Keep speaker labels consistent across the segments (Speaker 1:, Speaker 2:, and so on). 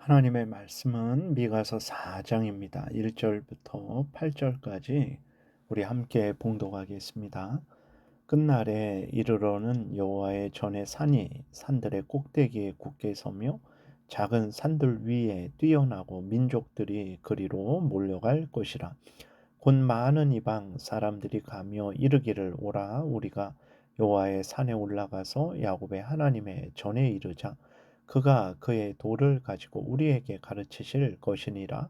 Speaker 1: 하나님의 말씀은 미가서 4장입니다. 1절부터 8절까지 우리 함께 봉독하겠습니다. 끝날에 이르러는 여호와의 전에 산이 산들의 꼭대기에 굳게 서며 작은 산들 위에 뛰어나고 민족들이 그리로 몰려갈 것이라. 곧 많은 이방 사람들이 가며 이르기를 오라 우리가 여호와의 산에 올라가서 야곱의 하나님의 전에 이르자. 그가 그의 도를 가지고 우리에게 가르치실 것이니라.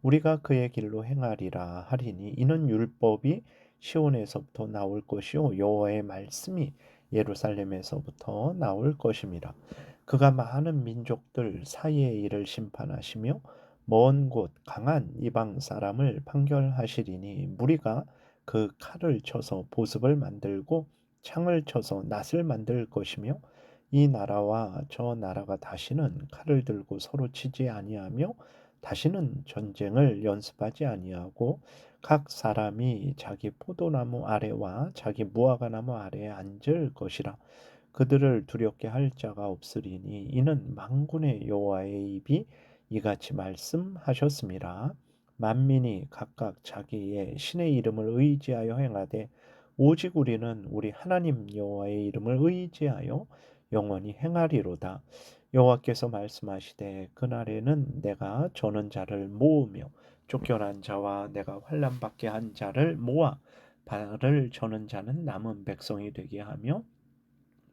Speaker 1: 우리가 그의 길로 행하리라 하리니 이는 율법이 시온에서부터 나올 것이요 여호와의 말씀이 예루살렘에서부터 나올 것임이라. 그가 많은 민족들 사이의 일을 심판하시며 먼 곳 강한 이방 사람을 판결하시리니 무리가 그 칼을 쳐서 보습을 만들고 창을 쳐서 낫을 만들 것이며 이 나라와 저 나라가 다시는 칼을 들고 서로 치지 아니하며 다시는 전쟁을 연습하지 아니하고 각 사람이 자기 포도나무 아래와 자기 무화과나무 아래에 앉을 것이라. 그들을 두렵게 할 자가 없으리니 이는 만군의 여호와의 입이 이같이 말씀하셨습니다. 만민이 각각 자기의 신의 이름을 의지하여 행하되 오직 우리는 우리 하나님 여호와의 이름을 의지하여 영원히 행하리로다. 여호와께서 말씀하시되 그날에는 내가 저는 자를 모으며 쫓겨난 자와 내가 환난 받게 한 자를 모아 발을 저는 자는 남은 백성이 되게 하며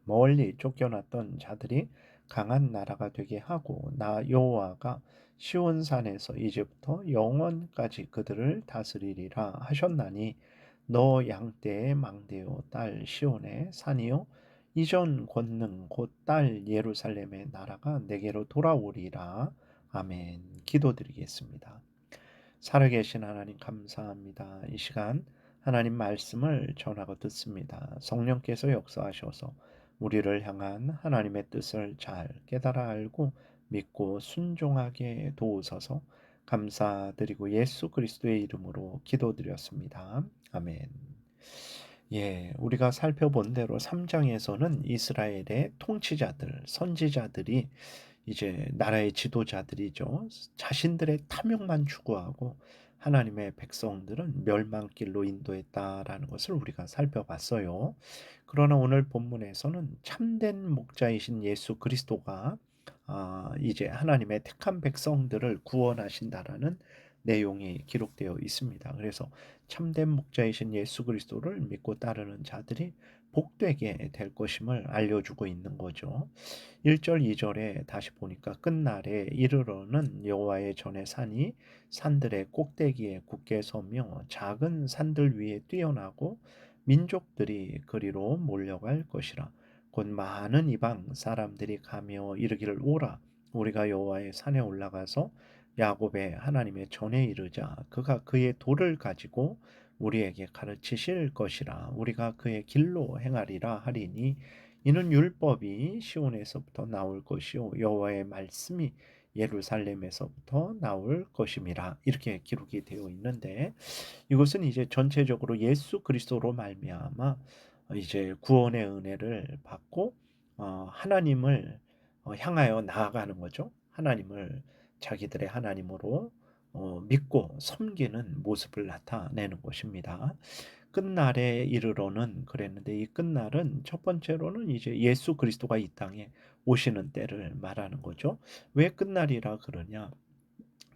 Speaker 1: 멀리 쫓겨났던 자들이 강한 나라가 되게 하고 나 여호와가 시온산에서 이제부터 영원까지 그들을 다스리리라 하셨나니 너 양떼의 망대요 딸 시온의 산이요 이전 권능 곧 딸 예루살렘의 나라가 내게로 돌아오리라. 아멘. 기도드리겠습니다. 살아계신 하나님 감사합니다. 이 시간 하나님 말씀을 전하고 듣습니다. 성령께서 역사하셔서 우리를 향한 하나님의 뜻을 잘 깨달아 알고 믿고 순종하게 도우소서. 감사드리고 예수 그리스도의 이름으로 기도드렸습니다. 아멘. 예, 우리가 살펴본 대로 3장에서는 이스라엘의 통치자들, 선지자들이 이제 나라의 지도자들이죠. 자신들의 탐욕만 추구하고 하나님의 백성들은 멸망길로 인도했다라는 것을 우리가 살펴봤어요. 그러나 오늘 본문에서는 참된 목자이신 예수 그리스도가 이제 하나님의 택한 백성들을 구원하신다라는 내용이 기록되어 있습니다. 그래서 참된 목자이신 예수 그리스도를 믿고 따르는 자들이 복되게 될 것임을 알려주고 있는 거죠. 1절 2절에 다시 보니까 끝날에 이르러는 여호와의 전에 산이 산들의 꼭대기에 굳게 서며 작은 산들 위에 뛰어나고 민족들이 그리로 몰려갈 것이라. 곧 많은 이방 사람들이 가며 이르기를 오라 우리가 여호와의 산에 올라가서 야곱의 하나님의 전에 이르자. 그가 그의 도를 가지고 우리에게 가르치실 것이라. 우리가 그의 길로 행하리라 하리니 이는 율법이 시온에서부터 나올 것이요 여호와의 말씀이 예루살렘에서부터 나올 것임이라. 이렇게 기록이 되어 있는데 이것은 이제 전체적으로 예수 그리스도로 말미암아 이제 구원의 은혜를 받고 하나님을 향하여 나아가는 거죠. 하나님을 자기들의 하나님으로 믿고 섬기는 모습을 나타내는 것입니다. 끝날에 이르러는 그랬는데 이 끝날은 첫 번째로는 이제 예수 그리스도가 이 땅에 오시는 때를 말하는 거죠. 왜 끝날이라 그러냐?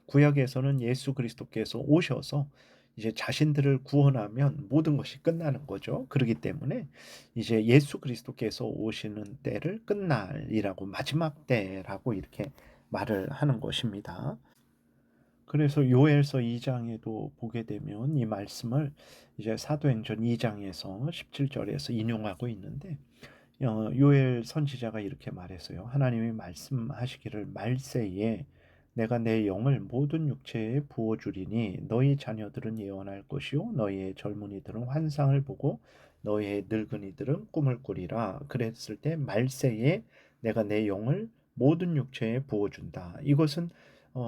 Speaker 1: 구약에서는 예수 그리스도께서 오셔서 이제 자신들을 구원하면 모든 것이 끝나는 거죠. 그렇기 때문에 이제 예수 그리스도께서 오시는 때를 끝날이라고 마지막 때라고 이렇게 말을 하는 것입니다. 그래서 요엘서 2장에도 보게 되면 이 말씀을 이제 사도행전 2장에서 17절에서 인용하고 있는데 요엘 선지자가 이렇게 말했어요. 하나님이 말씀하시기를 말세에 내가 내 영을 모든 육체에 부어주리니 너희 자녀들은 예언할 것이요 너희의 젊은이들은 환상을 보고 너희의 늙은이들은 꿈을 꾸리라. 그랬을 때 말세에 내가 내 영을 모든 육체에 부어준다. 이것은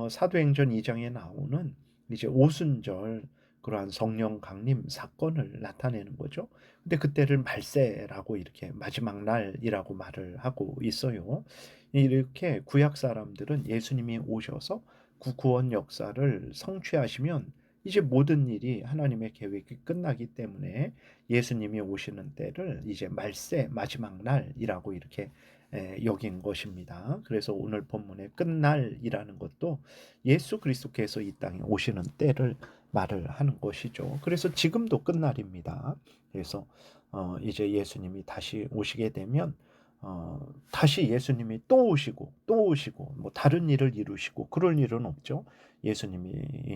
Speaker 1: 사도행전 2장에 나오는 이제 오순절 그러한 성령 강림 사건을 나타내는 거죠. 근데 그때를 말세라고 이렇게 마지막 날이라고 말을 하고 있어요. 이렇게 구약 사람들은 예수님이 오셔서 구원 역사를 성취하시면 이제 모든 일이 하나님의 계획이 끝나기 때문에 예수님이 오시는 때를 이제 말세 마지막 날이라고 이렇게 여긴 것입니다. 그래서 오늘 본문의 끝날이라는 것도 예수 그리스도께서 이 땅에 오시는 때를 말을 하는 것이죠. 그래서 지금도 끝날입니다. 그래서 이제 예수님이 다시 오시게 되면 다시 예수님이 또 오시고 또 오시고 뭐 다른 일을 이루시고 그럴 일은 없죠. 예수님이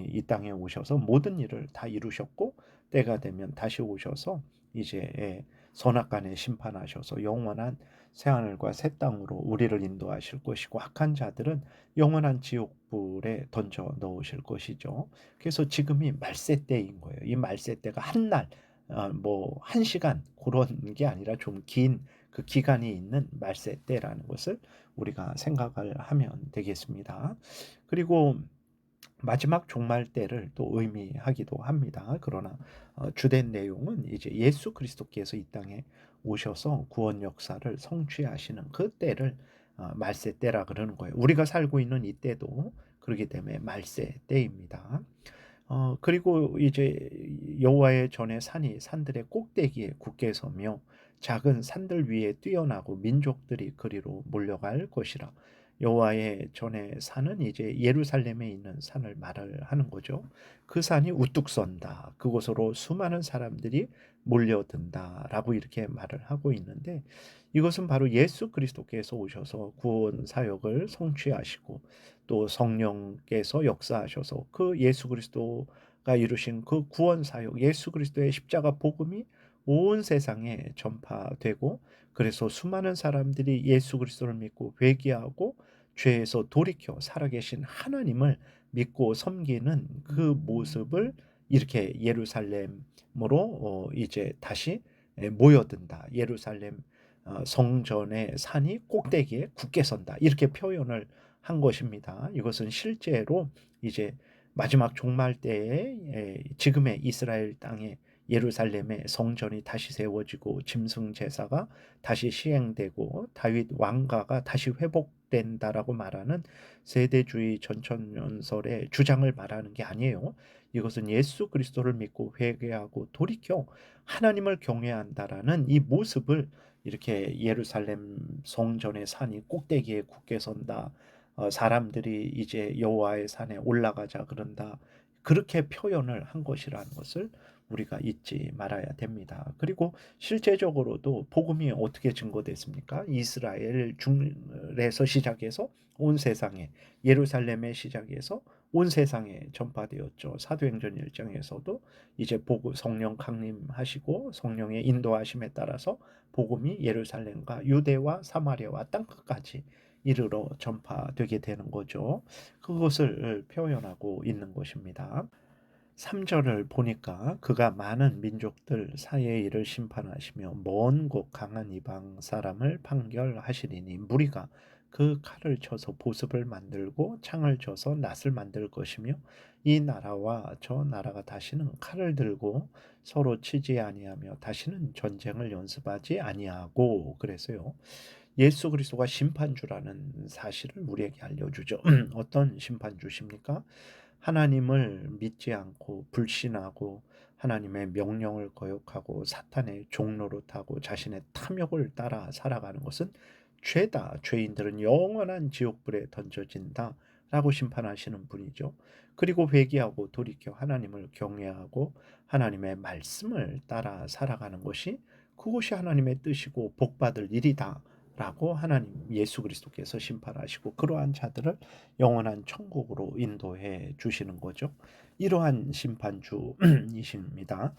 Speaker 1: 이 땅에 오셔서 모든 일을 다 이루셨고 때가 되면 다시 오셔서 이제 선악간에 심판하셔서 영원한 새하늘과 새 땅으로 우리를 인도하실 것이고 악한 자들은 영원한 지옥불에 던져 넣으실 것이죠. 그래서 지금이 말세 때인 거예요. 이 말세 때가 한 날, 뭐 한 시간 그런 게 아니라 좀 긴 그 기간이 있는 말세 때라는 것을 우리가 생각을 하면 되겠습니다. 그리고 마지막 종말 때를 또 의미하기도 합니다. 그러나 주된 내용은 이제 예수 그리스도께서 이 땅에 오셔서 구원 역사를 성취하시는 그 때를 말세 때라 그러는 거예요. 우리가 살고 있는 이 때도 그렇기 때문에 말세 때입니다. 그리고 이제 여호와의 전에 산이 산들의 꼭대기에 굳게 서며 작은 산들 위에 뛰어나고 민족들이 그리로 몰려갈 것이라. 여호와의 전에 산은 이제 예루살렘에 있는 산을 말을 하는 거죠. 그 산이 우뚝 선다. 그곳으로 수많은 사람들이 몰려든다라고 이렇게 말을 하고 있는데 이것은 바로 예수 그리스도께서 오셔서 구원 사역을 성취하시고 또 성령께서 역사하셔서 그 예수 그리스도가 이루신 그 구원 사역, 예수 그리스도의 십자가 복음이 온 세상에 전파되고 그래서 수많은 사람들이 예수 그리스도를 믿고 회개하고 죄에서 돌이켜 살아계신 하나님을 믿고 섬기는 그 모습을 이렇게 예루살렘으로 이제 다시 모여든다. 예루살렘 성전의 산이 꼭대기에 굳게 선다. 이렇게 표현을 한 것입니다. 이것은 실제로 이제 마지막 종말 때에 지금의 이스라엘 땅에 예루살렘의 성전이 다시 세워지고 짐승 제사가 다시 시행되고 다윗 왕가가 다시 회복된다라고 말하는 세대주의 전천년설의 주장을 말하는 게 아니에요. 이것은 예수 그리스도를 믿고 회개하고 돌이켜 하나님을 경외한다라는 이 모습을 이렇게 예루살렘 성전의 산이 꼭대기에 굳게 선다. 사람들이 이제 여호와의 산에 올라가자 그런다. 그렇게 표현을 한 것이라는 것을 우리가 잊지 말아야 됩니다. 그리고 실제적으로도 복음이 어떻게 증거됐습니까? 이스라엘 중에서 시작해서 온 세상에 예루살렘의 시작해서 온 세상에 전파되었죠. 사도행전 1장에서도 이제 복음 성령 강림하시고 성령의 인도하심에 따라서 복음이 예루살렘과 유대와 사마리아와 땅끝까지 이르러 전파되게 되는 거죠. 그것을 표현하고 있는 것입니다. 3절을 보니까 그가 많은 민족들 사이의 일을 심판하시며 먼 곳 강한 이방 사람을 판결하시리니 무리가 그 칼을 쳐서 보습을 만들고 창을 쳐서 낫을 만들 것이며 이 나라와 저 나라가 다시는 칼을 들고 서로 치지 아니하며 다시는 전쟁을 연습하지 아니하고 그래서요. 예수 그리스도가 심판주라는 사실을 우리에게 알려주죠. 어떤 심판주십니까? 하나님을 믿지 않고 불신하고 하나님의 명령을 거역하고 사탄의 종로로 타고 자신의 탐욕을 따라 살아가는 것은 죄다. 죄인들은 영원한 지옥불에 던져진다. 라고 심판하시는 분이죠. 그리고 회개하고 돌이켜 하나님을 경외하고 하나님의 말씀을 따라 살아가는 것이 그것이 하나님의 뜻이고 복받을 일이다. 라고 하나님 예수 그리스도께서 심판하시고 그러한 자들을 영원한 천국으로 인도해 주시는 거죠. 이러한 심판주이십니다.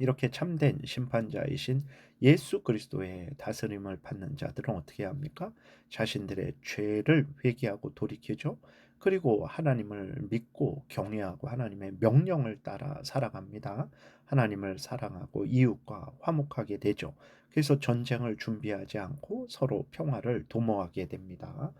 Speaker 1: 이렇게 참된 심판자이신 예수 그리스도의 다스림을 받는 자들은 어떻게 합니까? 자신들의 죄를 회개하고 돌이키죠. 그리고 하나님을 믿고 경외하고 하나님의 명령을 따라 살아갑니다. 하나님을 사랑하고 이웃과 화목하게 되죠. 그래서 전쟁을 준비하지 않고 서로 평화를 도모하게 됩니다.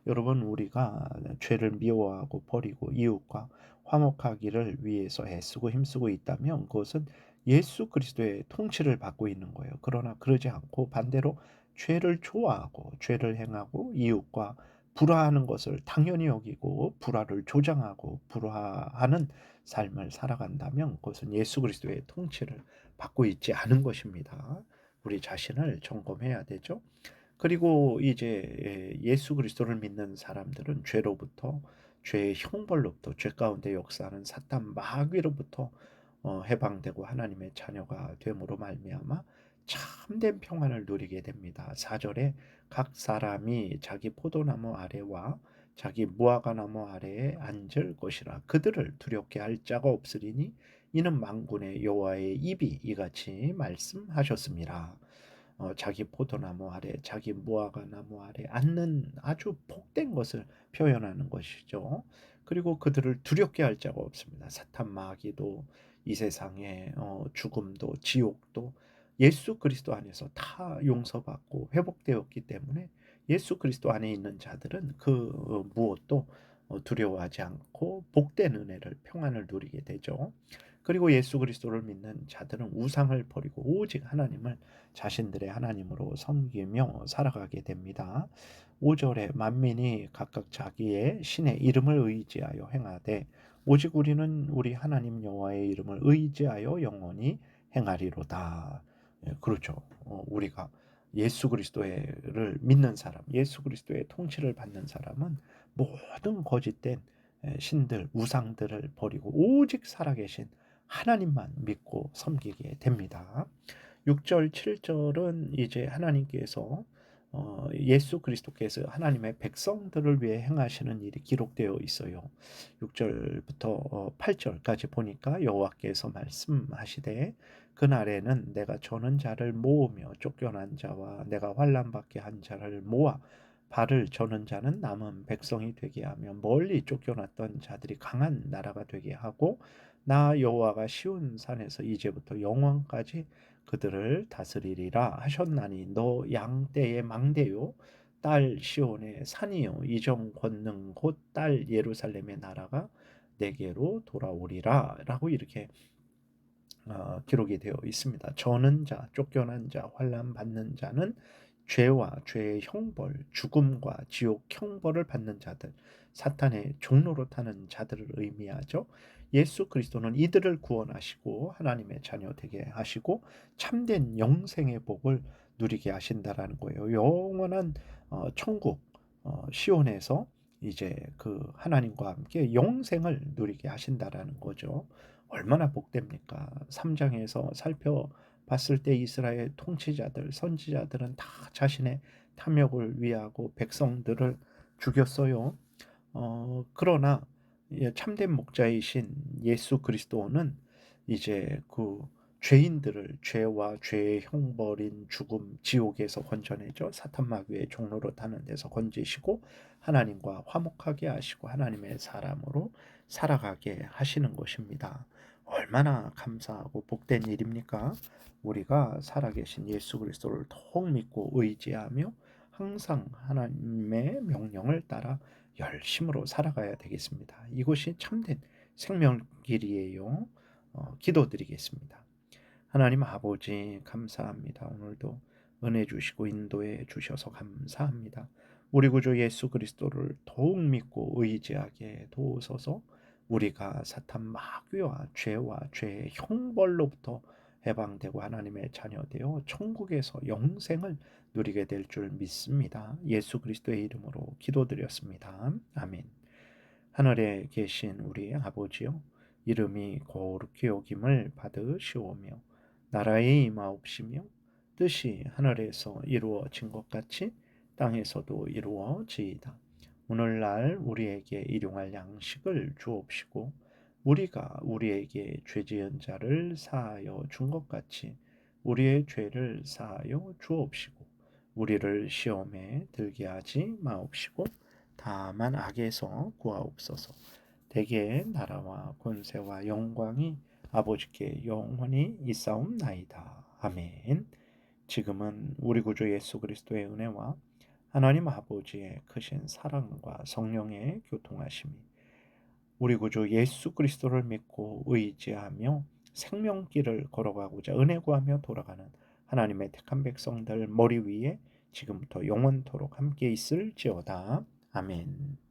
Speaker 1: 여러분, 우리가 죄를 미워하고 버리고 이웃과 화목하기를 위해서 애쓰고 힘쓰고 있다면 그것은 예수 그리스도의 통치를 받고 있는 거예요. 그러나 그러지 않고 반대로 죄를 좋아하고 죄를 행하고 이웃과 불화하는 것을 당연히 여기고 불화를 조장하고 불화하는 삶을 살아간다면 그것은 예수 그리스도의 통치를 받고 있지 않은 것입니다. 우리 자신을 점검해야 되죠. 그리고 이제 예수 그리스도를 믿는 사람들은 죄로부터, 죄의 형벌로부터, 죄 가운데 역사하는 사탄 마귀로부터 해방되고 하나님의 자녀가 됨으로 말미암아 참된 평안을 누리게 됩니다. 4절에 각 사람이 자기 포도나무 아래와 자기 무화과나무 아래에 앉을 것이라. 그들을 두렵게 할 자가 없으리니 이는 만군의 여호와의 입이 이같이 말씀하셨습니다. 자기 포도나무 아래, 자기 무화과나무 아래 앉는 아주 복된 것을 표현하는 것이죠. 그리고 그들을 두렵게 할 자가 없습니다. 사탄 마귀도 이 세상의 죽음도 지옥도 예수 그리스도 안에서 다 용서받고 회복되었기 때문에 예수 그리스도 안에 있는 자들은 그 무엇도 두려워하지 않고 복된 은혜를 평안을 누리게 되죠. 그리고 예수 그리스도를 믿는 자들은 우상을 버리고 오직 하나님을 자신들의 하나님으로 섬기며 살아가게 됩니다. 5절에 만민이 각각 자기의 신의 이름을 의지하여 행하되 오직 우리는 우리 하나님 여호와의 이름을 의지하여 영원히 행하리로다. 예, 그렇죠. 우리가 예수 그리스도를 믿는 사람, 예수 그리스도의 통치를 받는 사람은 모든 거짓된 신들, 우상들을 버리고 오직 살아계신 하나님만 믿고 섬기게 됩니다. 6절, 7절은 이제 하나님께서 예수 그리스도께서 하나님의 백성들을 위해 행하시는 일이 기록되어 있어요. 6절부터 8절까지 보니까 여호와께서 말씀하시되 그날에는 내가 저는 자를 모으며 쫓겨난 자와 내가 환난 받게 한 자를 모아 발을 저는 자는 남은 백성이 되게 하며 멀리 쫓겨났던 자들이 강한 나라가 되게 하고 나 여호와가 시온 산에서 이제부터 영원까지 그들을 다스리리라 하셨나니 너 양떼의 망대요 딸 시온의 산이요 이정 권능 곧 딸 예루살렘의 나라가 내게로 돌아오리라 라고 이렇게 기록이 되어 있습니다. 저는 자, 쫓겨난 자, 환난 받는 자는 죄와 죄의 형벌, 죽음과 지옥 형벌을 받는 자들, 사탄의 종로로 타는 자들을 의미하죠. 예수 그리스도는 이들을 구원하시고 하나님의 자녀 되게 하시고 참된 영생의 복을 누리게 하신다라는 거예요. 영원한 천국 시온에서 이제 그 하나님과 함께 영생을 누리게 하신다라는 거죠. 얼마나 복됩니까? 3장에서 살펴봤을 때 이스라엘 통치자들, 선지자들은 다 자신의 탐욕을 위하고 백성들을 죽였어요. 그러나 참된 목자이신 예수 그리스도는 이제 그 죄인들을 죄와 죄의 형벌인 죽음, 지옥에서 건져내죠. 사탄 마귀의 종로로 타는 데서 건지시고 하나님과 화목하게 하시고 하나님의 사람으로 살아가게 하시는 것입니다. 얼마나 감사하고 복된 일입니까? 우리가 살아계신 예수 그리스도를 더욱 믿고 의지하며 항상 하나님의 명령을 따라 열심으로 살아가야 되겠습니다. 이것이 참된 생명길이에요. 기도드리겠습니다. 하나님 아버지 감사합니다. 오늘도 은혜 주시고 인도해 주셔서 감사합니다. 우리 구주 예수 그리스도를 더욱 믿고 의지하게 도우소서. 우리가 사탄 마귀와 죄와 죄의 형벌로부터 해방되고 하나님의 자녀 되어 천국에서 영생을 누리게 될 줄 믿습니다. 예수 그리스도의 이름으로 기도드렸습니다. 아멘. 하늘에 계신 우리 아버지요, 이름이 거룩히 여김을 받으시오며 나라의 임하옵시며 뜻이 하늘에서 이루어진 것 같이 땅에서도 이루어지이다. 오늘날 우리에게 일용할 양식을 주옵시고 우리가 우리에게 죄 지은 자를 사하여 준 것 같이 우리의 죄를 사하여 주옵시고 우리를 시험에 들게 하지 마옵시고 다만 악에서 구하옵소서. 대개의 나라와 권세와 영광이 아버지께 영원히 있사옵나이다. 아멘. 지금은 우리 구주 예수 그리스도의 은혜와 하나님 아버지의 크신 사랑과 성령의 교통하심이 우리 구주 예수 그리스도를 믿고 의지하며 생명길을 걸어가고자 은혜 구하며 돌아가는 하나님의 택한 백성들 머리 위에 지금부터 영원토록 함께 있을지어다. 아멘.